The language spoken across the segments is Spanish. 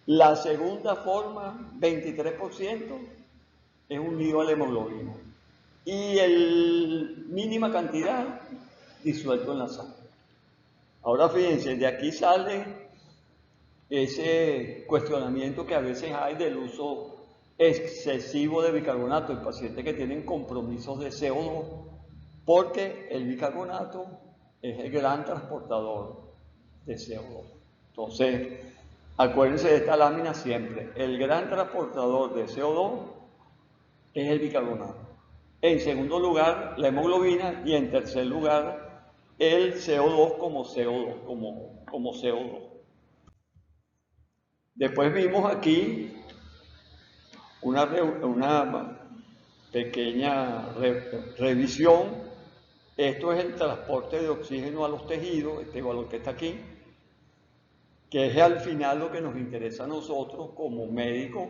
La segunda forma, 23%, es unido a la hemoglobina. Y la mínima cantidad disuelto en la sangre. Ahora fíjense, de aquí sale ese cuestionamiento que a veces hay del uso excesivo de bicarbonato en pacientes que tienen compromisos de CO2, porque el bicarbonato es el gran transportador de CO2. Entonces, acuérdense de esta lámina siempre, el gran transportador de CO2 es el bicarbonato. En segundo lugar, la hemoglobina, y en tercer lugar, el CO2 como CO2. Después vimos aquí una pequeña revisión. Esto es el transporte de oxígeno a los tejidos, este valor que está aquí, que es al final lo que nos interesa a nosotros como médicos,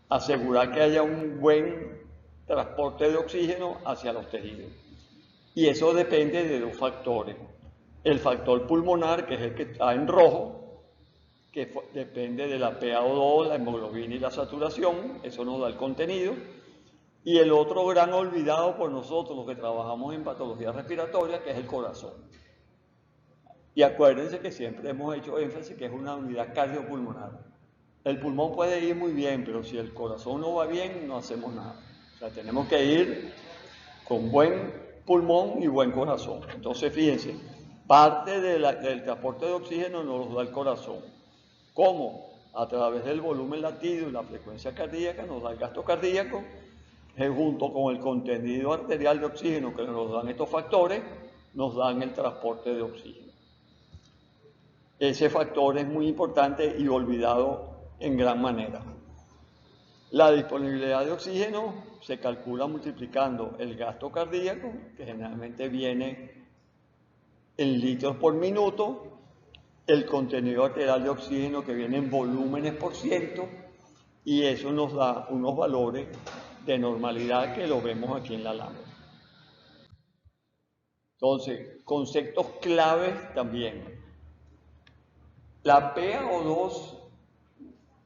asegurar que haya un buen transporte de oxígeno hacia los tejidos. Y eso depende de dos factores. El factor pulmonar, que es el que está en rojo, que depende de la PaO2, la hemoglobina y la saturación, eso nos da el contenido. Y el otro gran olvidado por nosotros, los que trabajamos en patología respiratoria, que es el corazón. Y acuérdense que siempre hemos hecho énfasis que es una unidad cardiopulmonar. El pulmón puede ir muy bien, pero si el corazón no va bien, no hacemos nada. O sea, tenemos que ir con buen pulmón y buen corazón. Entonces, fíjense, parte del transporte de oxígeno nos lo da el corazón. ¿Cómo? A través del volumen latido y la frecuencia cardíaca nos da el gasto cardíaco, junto con el contenido arterial de oxígeno que nos dan estos factores, nos dan el transporte de oxígeno. Ese factor es muy importante y olvidado en gran manera. La disponibilidad de oxígeno se calcula multiplicando el gasto cardíaco, que generalmente viene en litros por minuto, el contenido arterial de oxígeno, que viene en volúmenes por ciento, y eso nos da unos valores de normalidad que lo vemos aquí en la lámina. Entonces, conceptos claves también. La PaO2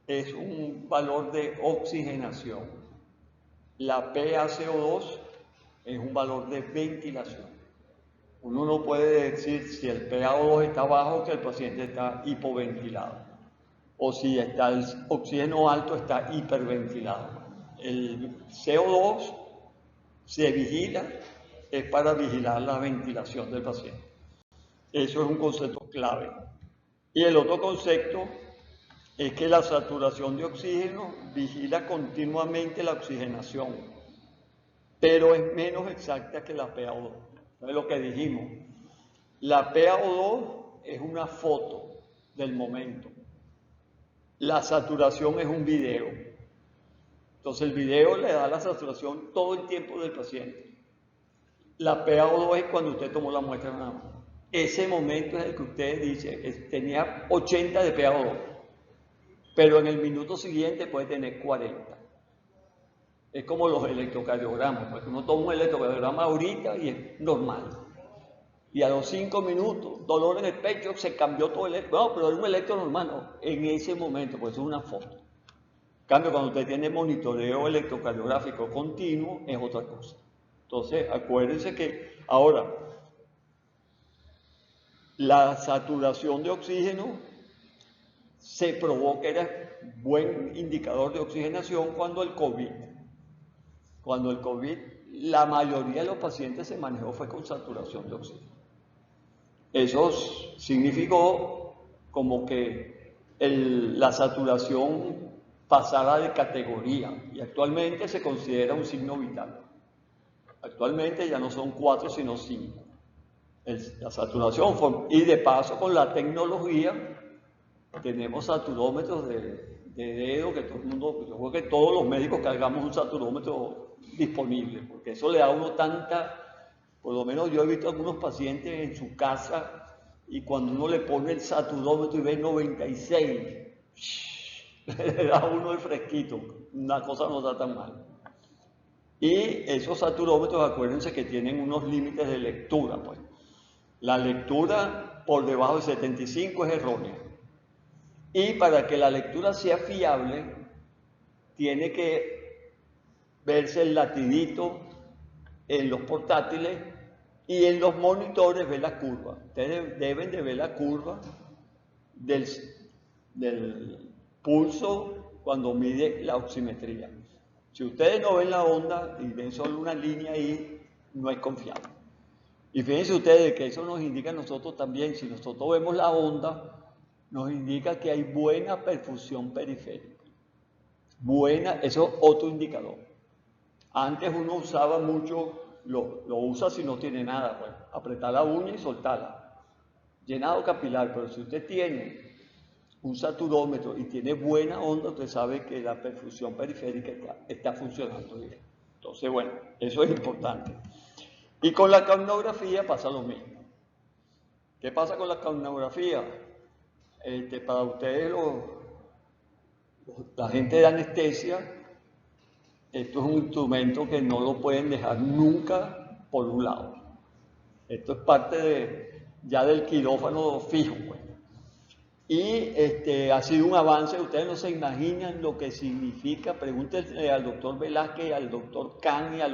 es un valor de oxigenación. La PaCO2 es un valor de ventilación. Uno no puede decir si el PaO2 está bajo que el paciente está hipoventilado, o si está el oxígeno alto está hiperventilado. El CO2 se vigila, es para vigilar la ventilación del paciente. Eso es un concepto clave. Y el otro concepto es que la saturación de oxígeno vigila continuamente la oxigenación, pero es menos exacta que la PaO2. Es lo que dijimos. La PaO2 es una foto del momento. La saturación es un video. Entonces el video le da la saturación todo el tiempo del paciente. La PaO2 es cuando usted tomó la muestra en la mano. Ese momento es el que usted dice, tenía 80 de PaO2, pero en el minuto siguiente puede tener 40. Es como los electrocardiogramas, porque uno toma un electrocardiograma ahorita y es normal. Y a los 5 minutos, dolor en el pecho, se cambió todo el electro. No, pero es un electro normal, no. En ese momento, pues es una foto. En cambio, cuando usted tiene monitoreo electrocardiográfico continuo, es otra cosa. Entonces, acuérdense que ahora, la saturación de oxígeno se provoca, era buen indicador de oxigenación cuando el COVID, la mayoría de los pacientes se manejó fue con saturación de oxígeno. Eso significó como que la saturación pasara de categoría y actualmente se considera un signo vital. Actualmente ya no son 4 sino 5. La saturación, y de paso con la tecnología tenemos saturómetros de dedo, que todo el mundo, yo creo que todos los médicos cargamos un saturómetro disponible, porque eso le da a uno por lo menos yo he visto algunos pacientes en su casa y cuando uno le pone el saturómetro y ve 96, le da a uno el fresquito, una cosa no está tan mal. Y esos saturómetros, acuérdense que tienen unos límites de lectura, pues. La lectura por debajo de 75 es errónea. Y para que la lectura sea fiable, tiene que verse el latidito en los portátiles y en los monitores ver la curva. Ustedes deben de ver la curva del, del pulso cuando mide la oximetría. Si ustedes no ven la onda y ven solo una línea ahí, no es confiable. Y fíjense ustedes que eso nos indica a nosotros también, si nosotros vemos la onda, nos indica que hay buena perfusión periférica. Buena, eso es otro indicador. Antes uno usaba mucho, lo usa si no tiene nada, pues, apretar la uña y soltarla. Llenado capilar, pero si usted tiene un saturómetro y tiene buena onda, usted sabe que la perfusión periférica está funcionando bien. Entonces, bueno, eso es importante. Y con la capnografía pasa lo mismo. ¿Qué pasa con la capnografía? Para ustedes, la gente de anestesia, esto es un instrumento que no lo pueden dejar nunca por un lado. Esto es parte ya del quirófano fijo, pues. Y ha sido un avance, ustedes no se imaginan lo que significa. Pregúntenle al doctor Velázquez, al doctor Kahn y a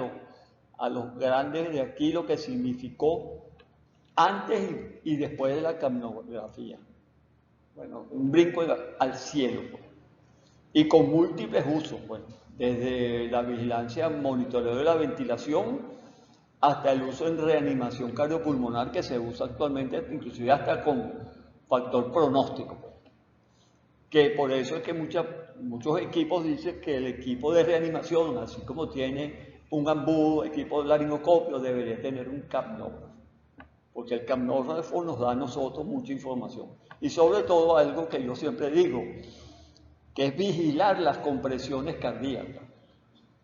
los grandes de aquí lo que significó antes y después de la capnografía. Bueno, un brinco al cielo, pues. Y con múltiples usos, pues, desde la vigilancia, monitoreo de la ventilación, hasta el uso en reanimación cardiopulmonar que se usa actualmente, inclusive hasta con factor pronóstico. Que por eso es que muchos equipos dicen que el equipo de reanimación, así como tiene un AMBU, equipo de laringoscopio, debería tener un capnógrafo, porque el capnógrafo nos da a nosotros mucha información. Y sobre todo algo que yo siempre digo, que es vigilar las compresiones cardíacas.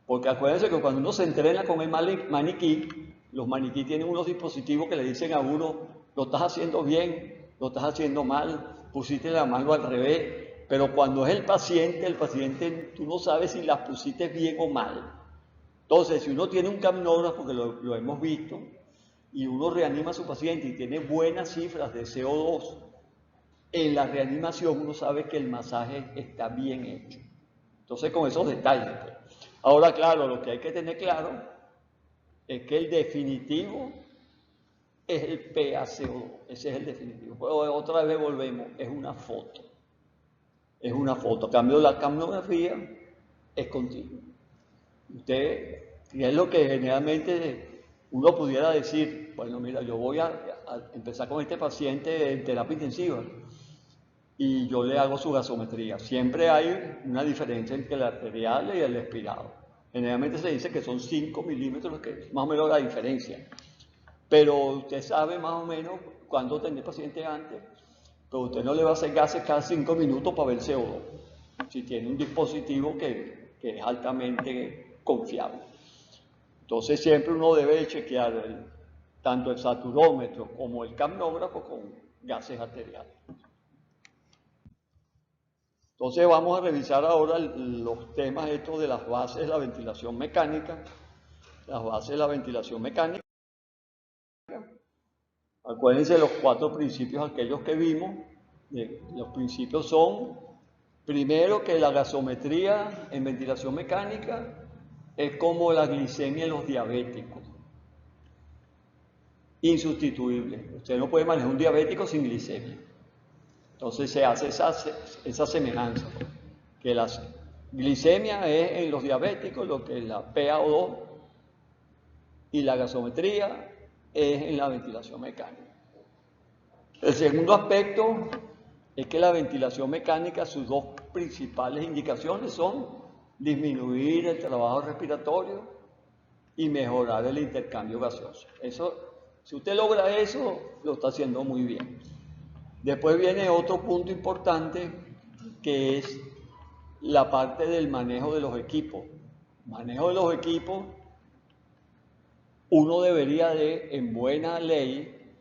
Porque acuérdense que cuando uno se entrena con el maniquí, los maniquí tienen unos dispositivos que le dicen a uno, lo estás haciendo bien, lo estás haciendo mal, pusiste la mano al revés, pero cuando es el paciente tú no sabes si las pusiste bien o mal. Entonces, si uno tiene un capnógrafo, que lo hemos visto, y uno reanima a su paciente y tiene buenas cifras de CO2, en la reanimación uno sabe que el masaje está bien hecho. Entonces, con esos detalles, pues. Ahora, claro, lo que hay que tener claro es que el definitivo es el PaCO2, ese es el definitivo. Pero otra vez volvemos, es una foto. Es una foto. A cambio, la capnografía es continua. Usted, y es lo que generalmente uno pudiera decir, bueno, mira, yo voy a empezar con este paciente en terapia intensiva y yo le hago su gasometría. Siempre hay una diferencia entre el arterial y el expirado. Generalmente se dice que son 5 milímetros, que es más o menos la diferencia. Pero usted sabe más o menos cuándo tener paciente antes, pero usted no le va a hacer gases cada 5 minutos para ver CO2, si tiene un dispositivo que es altamente confiable. Entonces siempre uno debe chequear tanto el saturómetro como el capnógrafo con gases arteriales. Entonces vamos a revisar ahora los temas estos de las bases de la ventilación mecánica. Las bases de la ventilación mecánica. Acuérdense de los 4 principios aquellos que vimos. Los principios son, primero, que la gasometría en ventilación mecánica es como la glicemia en los diabéticos. Insustituible. Usted no puede manejar un diabético sin glicemia. Entonces se hace esa semejanza, que la glicemia es en los diabéticos lo que es la PaO2 y la gasometría es en la ventilación mecánica. El segundo aspecto es que la ventilación mecánica, sus 2 principales indicaciones son disminuir el trabajo respiratorio y mejorar el intercambio gaseoso. Eso, si usted logra eso, lo está haciendo muy bien. Después viene otro punto importante, que es la parte del manejo de los equipos. Manejo de los equipos, uno debería de, en buena ley,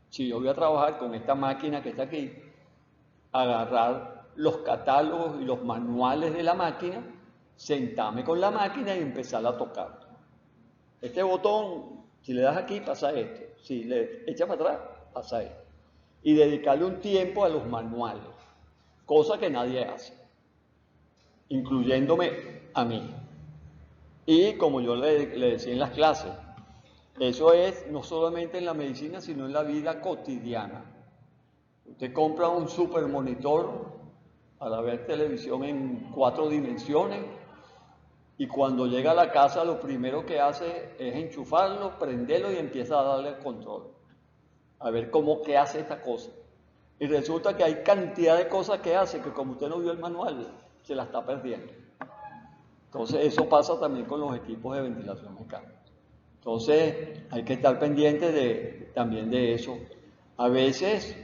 si yo voy a trabajar con esta máquina que está aquí, agarrar los catálogos y los manuales de la máquina, sentarme con la máquina y empezar a tocar. Este botón, si le das aquí, pasa esto. Si le echas para atrás, pasa esto. Y dedicarle un tiempo a los manuales. cosa que nadie hace, incluyéndome a mí. Y como yo le decía en las clases, eso es no solamente en la medicina, sino en la vida cotidiana. Usted compra un super monitor para ver televisión en 4 dimensiones y cuando llega a la casa lo primero que hace es enchufarlo, prenderlo y empieza a darle el control. A ver qué hace esta cosa. Y resulta que hay cantidad de cosas que hace que como usted no vio el manual, se la está perdiendo. Entonces eso pasa también con los equipos de ventilación mecánica. Entonces hay que estar pendiente también de eso. A veces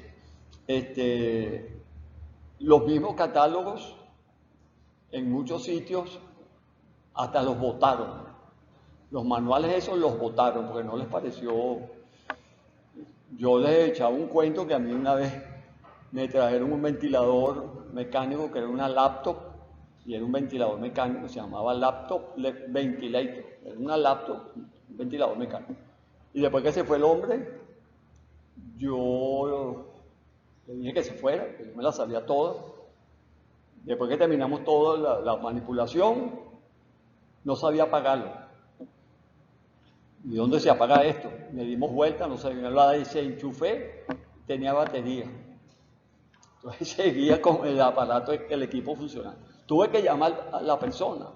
los mismos catálogos en muchos sitios hasta los botaron. Los manuales esos los botaron porque no les pareció. Yo les echaba un cuento que a mí una vez me trajeron un ventilador mecánico que era una laptop y era un ventilador mecánico, se llamaba laptop ventilator, era una laptop, un ventilador mecánico. Y después que se fue el hombre, yo le dije que se fuera, que yo me la sabía toda. Después que terminamos toda la manipulación, no sabía apagarlo. ¿Y dónde se apaga esto? Me dimos vuelta, no sabía nada, y se enchufé, tenía batería. Entonces seguía con el aparato, el equipo funcionando. Tuve que llamar a la persona.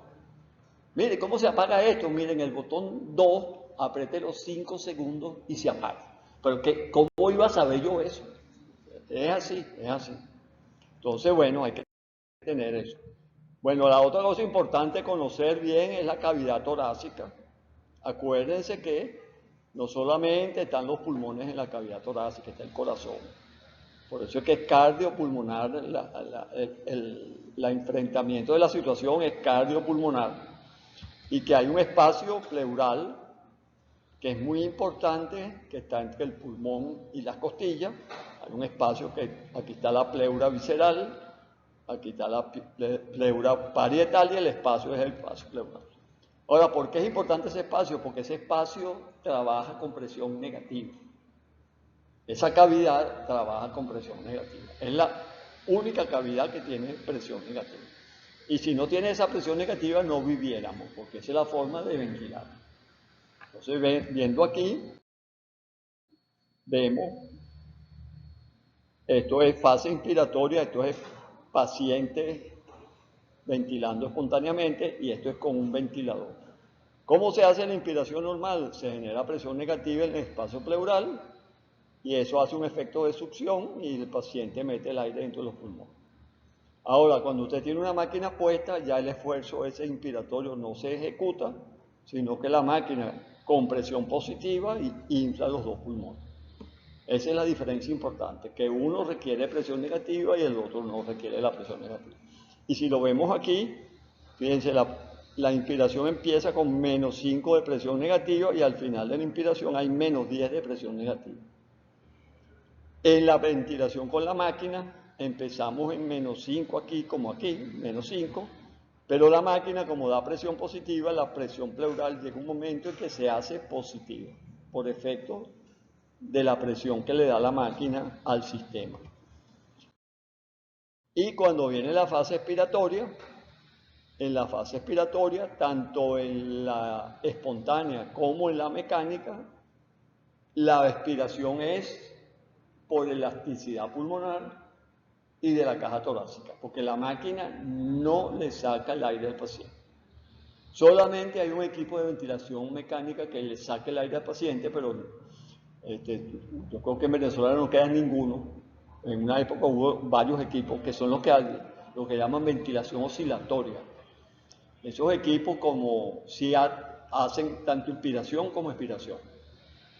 Mire, ¿cómo se apaga esto? Miren, el botón 2, apreté los 5 segundos y se apaga. Pero ¿cómo iba a saber yo eso? Es así, es así. Entonces, bueno, hay que tener eso. Bueno, la otra cosa importante conocer bien es la cavidad torácica. Acuérdense que no solamente están los pulmones en la cavidad torácica, está el corazón. Por eso es que es cardiopulmonar, el enfrentamiento de la situación es cardiopulmonar y que hay un espacio pleural que es muy importante, que está entre el pulmón y las costillas. Hay un espacio que aquí está la pleura visceral, aquí está la pleura parietal y el espacio es el espacio pleural. Ahora, ¿por qué es importante ese espacio? Porque ese espacio trabaja con presión negativa. Esa cavidad trabaja con presión negativa. Es la única cavidad que tiene presión negativa. Y si no tiene esa presión negativa, no viviéramos, porque esa es la forma de ventilar. Entonces, viendo aquí, vemos, esto es fase inspiratoria, esto es paciente ventilando espontáneamente y esto es con un ventilador. ¿Cómo se hace la inspiración normal? Se genera presión negativa en el espacio pleural y eso hace un efecto de succión y el paciente mete el aire dentro de los pulmones. Ahora, cuando usted tiene una máquina puesta, ya el esfuerzo ese inspiratorio no se ejecuta, sino que la máquina con presión positiva infla los dos pulmones. Esa es la diferencia importante, que uno requiere presión negativa y el otro no requiere la presión negativa. Y si lo vemos aquí, fíjense, la inspiración empieza con menos 5 de presión negativa y al final de la inspiración hay menos 10 de presión negativa. En la ventilación con la máquina empezamos en menos 5 aquí como aquí, menos 5, pero la máquina como da presión positiva, la presión pleural llega un momento en que se hace positiva por efecto de la presión que le da la máquina al sistema. Y cuando viene la fase expiratoria, en la fase expiratoria, tanto en la espontánea como en la mecánica, la expiración es por elasticidad pulmonar y de la caja torácica, porque la máquina no le saca el aire al paciente. Solamente hay un equipo de ventilación mecánica que le saque el aire al paciente, pero yo creo que en Venezuela no queda ninguno. En una época hubo varios equipos que son lo que llaman ventilación oscilatoria. Esos equipos como si hacen tanto inspiración como expiración.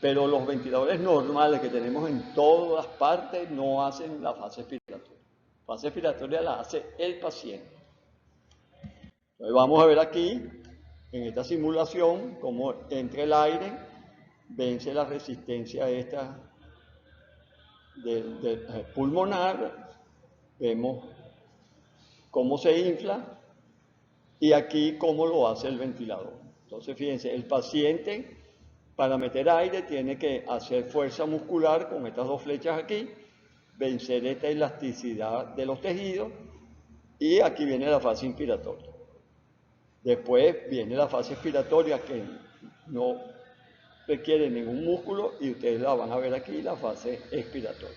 Pero los ventiladores normales que tenemos en todas partes no hacen la fase expiratoria. La fase expiratoria la hace el paciente. Entonces vamos a ver aquí, en esta simulación, cómo entra el aire, vence la resistencia esta del pulmonar, vemos cómo se infla y aquí cómo lo hace el ventilador. Entonces fíjense, el paciente para meter aire tiene que hacer fuerza muscular con estas dos flechas aquí vencer esta elasticidad de los tejidos, y aquí viene la fase inspiratoria. Después viene la fase expiratoria, que no requiere ningún músculo, y ustedes la van a ver aquí, la fase expiratoria.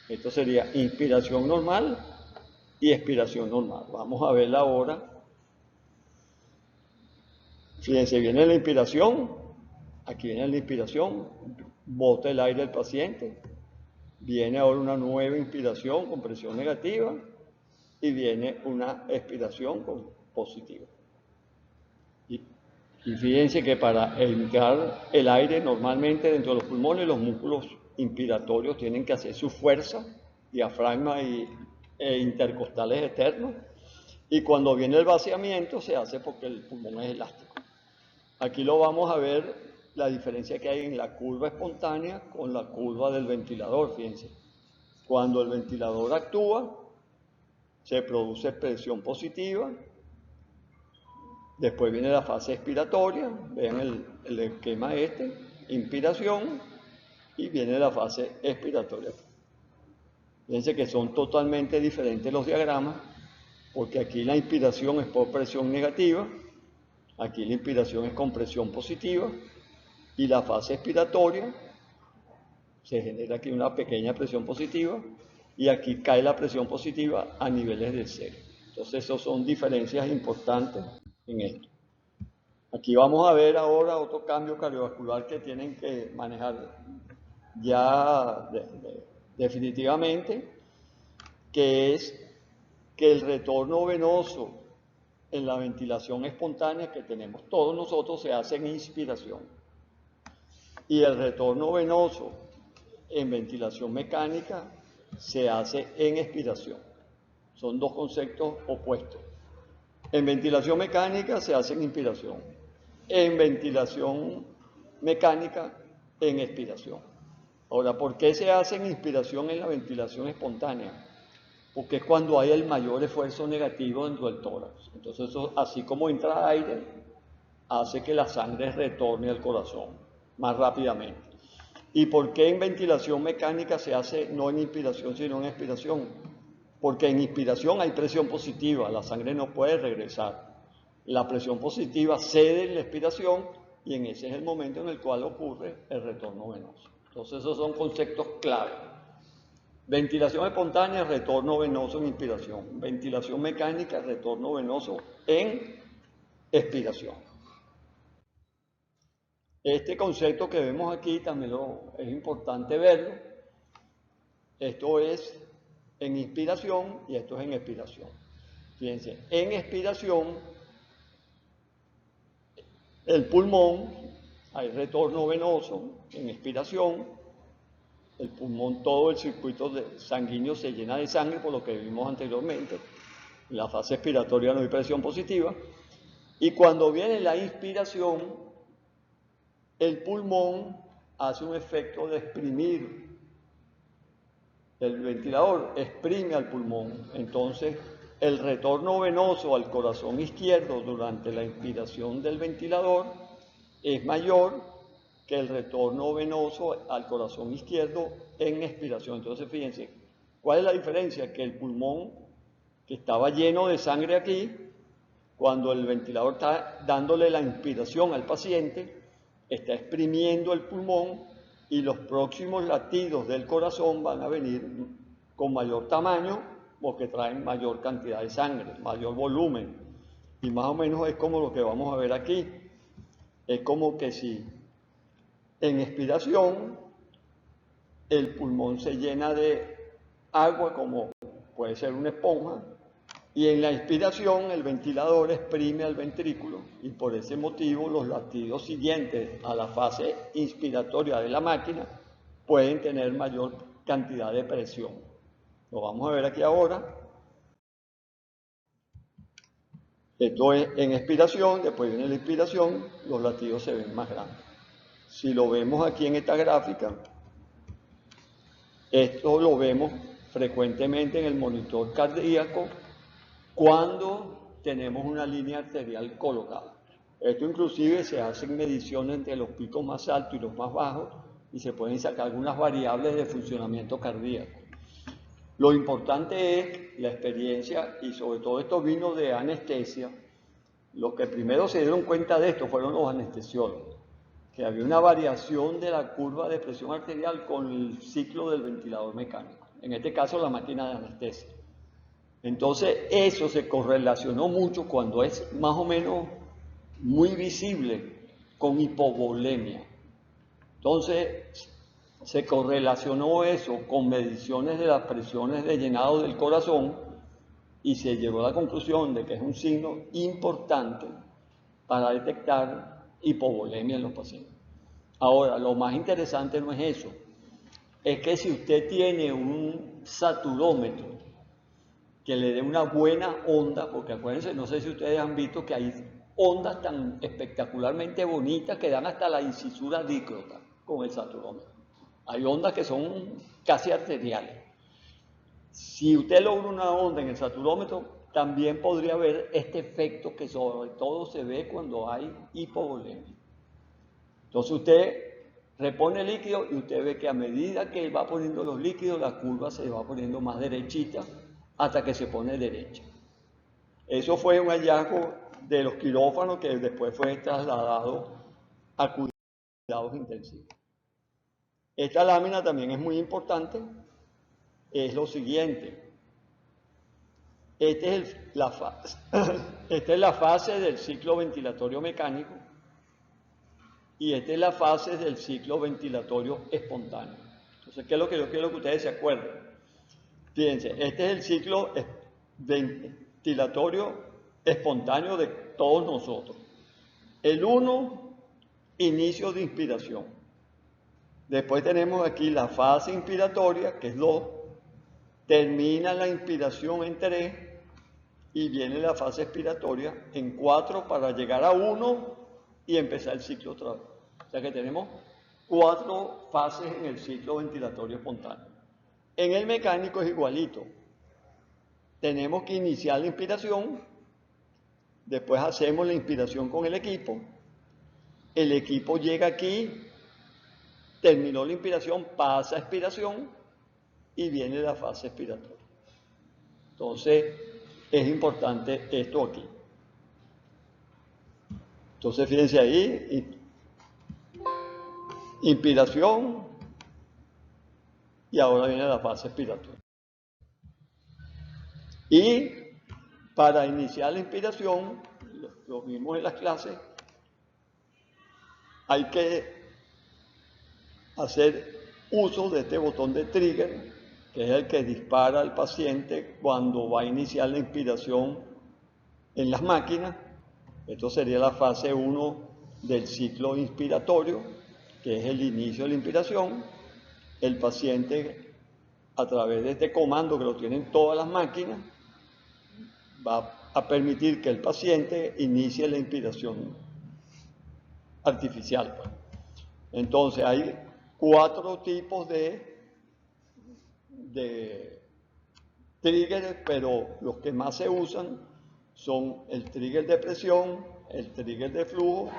Esto sería inspiración normal y expiración normal. Vamos a verla ahora. Fíjense, viene la inspiración, aquí viene la inspiración, bota el aire del paciente, viene ahora una nueva inspiración con presión negativa y viene una expiración con positiva. Y fíjense que para entrar el aire normalmente dentro de los pulmones, los músculos inspiratorios tienen que hacer su fuerza, diafragma e intercostales externos, y cuando viene el vaciamiento se hace porque el pulmón es elástico. Aquí lo vamos a ver, la diferencia que hay en la curva espontánea con la curva del ventilador, fíjense. Cuando el ventilador actúa, se produce presión positiva. Después viene la fase expiratoria, vean el esquema inspiración, y viene la fase expiratoria. Fíjense que son totalmente diferentes los diagramas, porque aquí la inspiración es por presión negativa, aquí la inspiración es con presión positiva, y la fase expiratoria se genera aquí una pequeña presión positiva, y aquí cae la presión positiva a niveles de cero. Entonces, esas son diferencias importantes en esto. Aquí vamos a ver ahora otro cambio cardiovascular que tienen que manejar ya definitivamente, que es que el retorno venoso en la ventilación espontánea que tenemos todos nosotros se hace en inspiración, y el retorno venoso en ventilación mecánica se hace en expiración. Son dos conceptos opuestos. En ventilación mecánica se hace en inspiración, en ventilación mecánica en expiración. Ahora, ¿por qué se hace en inspiración en la ventilación espontánea? Porque es cuando hay el mayor esfuerzo negativo dentro del tórax. Entonces, eso, así como entra aire, hace que la sangre retorne al corazón más rápidamente. ¿Y por qué en ventilación mecánica se hace no en inspiración sino en expiración? Porque en inspiración hay presión positiva, la sangre no puede regresar. La presión positiva cede en la expiración, y en ese es el momento en el cual ocurre el retorno venoso. Entonces, esos son conceptos clave. Ventilación espontánea, retorno venoso en inspiración. Ventilación mecánica, retorno venoso en expiración. Este concepto que vemos aquí también es importante verlo. Esto es en inspiración y esto es en expiración. Fíjense, en expiración, el pulmón, hay retorno venoso. En expiración, el pulmón, todo el circuito sanguíneo se llena de sangre, por lo que vimos anteriormente. En la fase expiratoria no hay presión positiva. Y cuando viene la inspiración, el pulmón hace un efecto de exprimir. El ventilador exprime al pulmón. Entonces, el retorno venoso al corazón izquierdo durante la inspiración del ventilador es mayor que el retorno venoso al corazón izquierdo en expiración. Entonces, fíjense, ¿cuál es la diferencia? Que el pulmón, que estaba lleno de sangre aquí, cuando el ventilador está dándole la inspiración al paciente, está exprimiendo el pulmón, y los próximos latidos del corazón van a venir con mayor tamaño porque traen mayor cantidad de sangre, mayor volumen. Y más o menos es como lo que vamos a ver aquí. Es como que si en expiración el pulmón se llena de agua, como puede ser una esponja, y en la inspiración el ventilador exprime al ventrículo, y por ese motivo los latidos siguientes a la fase inspiratoria de la máquina pueden tener mayor cantidad de presión. Lo vamos a ver aquí ahora. Esto es en expiración, después viene la inspiración, los latidos se ven más grandes. Si lo vemos aquí en esta gráfica, esto lo vemos frecuentemente en el monitor cardíaco cuando tenemos una línea arterial colocada. Esto inclusive se hacen mediciones entre los picos más altos y los más bajos, y se pueden sacar algunas variables de funcionamiento cardíaco. Lo importante es la experiencia y sobre todo estos vinos de anestesia. Los que primero se dieron cuenta de esto fueron los anestesiólogos, que había una variación de la curva de presión arterial con el ciclo del ventilador mecánico, en este caso la máquina de anestesia. Entonces eso se correlacionó mucho cuando es más o menos muy visible con hipovolemia. Entonces se correlacionó eso con mediciones de las presiones de llenado del corazón y se llegó a la conclusión de que es un signo importante para detectar hipovolemia en los pacientes. Ahora, lo más interesante no es eso, es que si usted tiene un saturómetro que le dé una buena onda, porque acuérdense, no sé si ustedes han visto que hay ondas tan espectacularmente bonitas que dan hasta la incisura dícrota con el saturómetro. Hay ondas que son casi arteriales. Si usted logra una onda en el saturómetro, también podría haber este efecto que sobre todo se ve cuando hay hipovolemia. Entonces usted repone líquido y usted ve que a medida que va poniendo los líquidos, la curva se va poniendo más derechita hasta que se pone derecha. Eso fue un hallazgo de los quirófanos que después fue trasladado a cuidados intensivos. Esta lámina también es muy importante, es lo siguiente. Esta es la fase del ciclo ventilatorio mecánico y esta es la fase del ciclo ventilatorio espontáneo. Entonces, ¿qué es lo que yo quiero que ustedes se acuerden? Fíjense, este es el ciclo ventilatorio espontáneo de todos nosotros. El 1, inicio de inspiración. Después tenemos aquí la fase inspiratoria, que es 2. Termina la inspiración en 3 y viene la fase expiratoria en 4 para llegar a 1 y empezar el ciclo otra vez. O sea que tenemos 4 fases en el ciclo ventilatorio espontáneo. En el mecánico es igualito. Tenemos que iniciar la inspiración, después hacemos la inspiración con el equipo llega aquí, terminó la inspiración, pasa a expiración y viene la fase expiratoria. Entonces, es importante esto aquí. Entonces, fíjense ahí, inspiración y ahora viene la fase expiratoria. Y para iniciar la inspiración, lo vimos en las clases, hay que hacer uso de este botón de trigger, que es el que dispara al paciente cuando va a iniciar la inspiración en las máquinas. Esto sería la fase 1 del ciclo inspiratorio, que es el inicio de la inspiración. El paciente, a través de este comando que lo tienen todas las máquinas, va a permitir que el paciente inicie la inspiración artificial. Entonces hay 4 tipos de triggers, pero los que más se usan son el trigger de presión, el trigger de flujo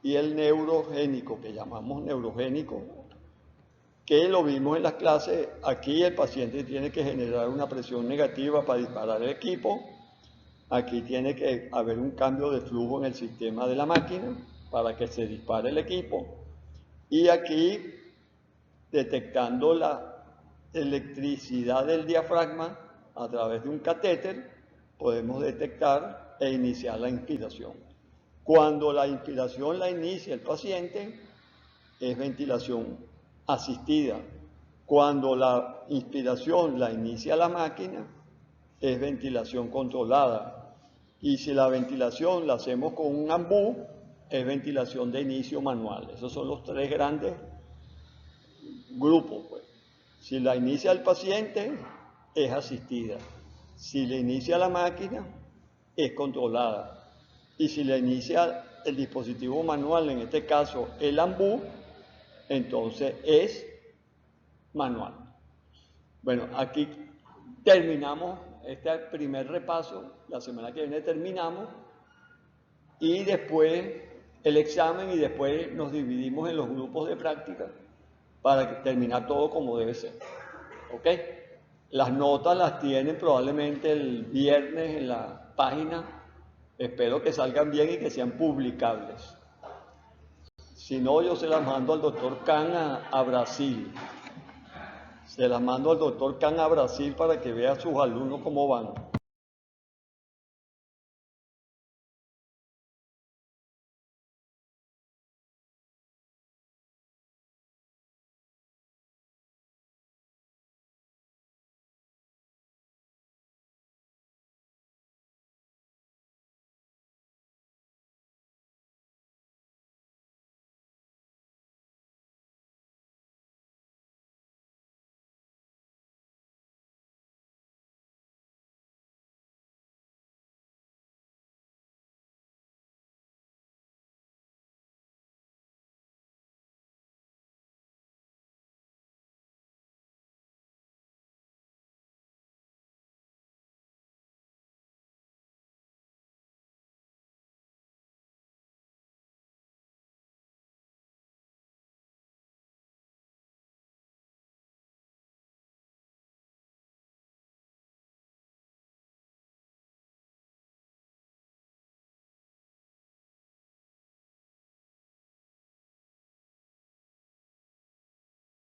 y el neurogénico, que llamamos neurogénico, que lo vimos en las clases. Aquí el paciente tiene que generar una presión negativa para disparar el equipo. Aquí tiene que haber un cambio de flujo en el sistema de la máquina para que se dispare el equipo. Y aquí, detectando la electricidad del diafragma a través de un catéter, podemos detectar e iniciar la inspiración. Cuando la inspiración la inicia el paciente, es ventilación asistida. Cuando la inspiración la inicia la máquina, es ventilación controlada. Y si la ventilación la hacemos con un ambú, es ventilación de inicio manual. Esos son los 3 grandes grupos, pues. Si la inicia el paciente, es asistida. Si la inicia la máquina, es controlada. Y si la inicia el dispositivo manual, en este caso el ambú, entonces es manual. Bueno, aquí terminamos este primer repaso. La semana que viene terminamos y después el examen y después nos dividimos en los grupos de práctica para terminar todo como debe ser. ¿Ok? Las notas las tienen probablemente el viernes en la página. Espero que salgan bien y que sean publicables. Si no, yo se las mando al doctor Khan a Brasil. Se las mando al doctor Khan a Brasil para que vea a sus alumnos cómo van.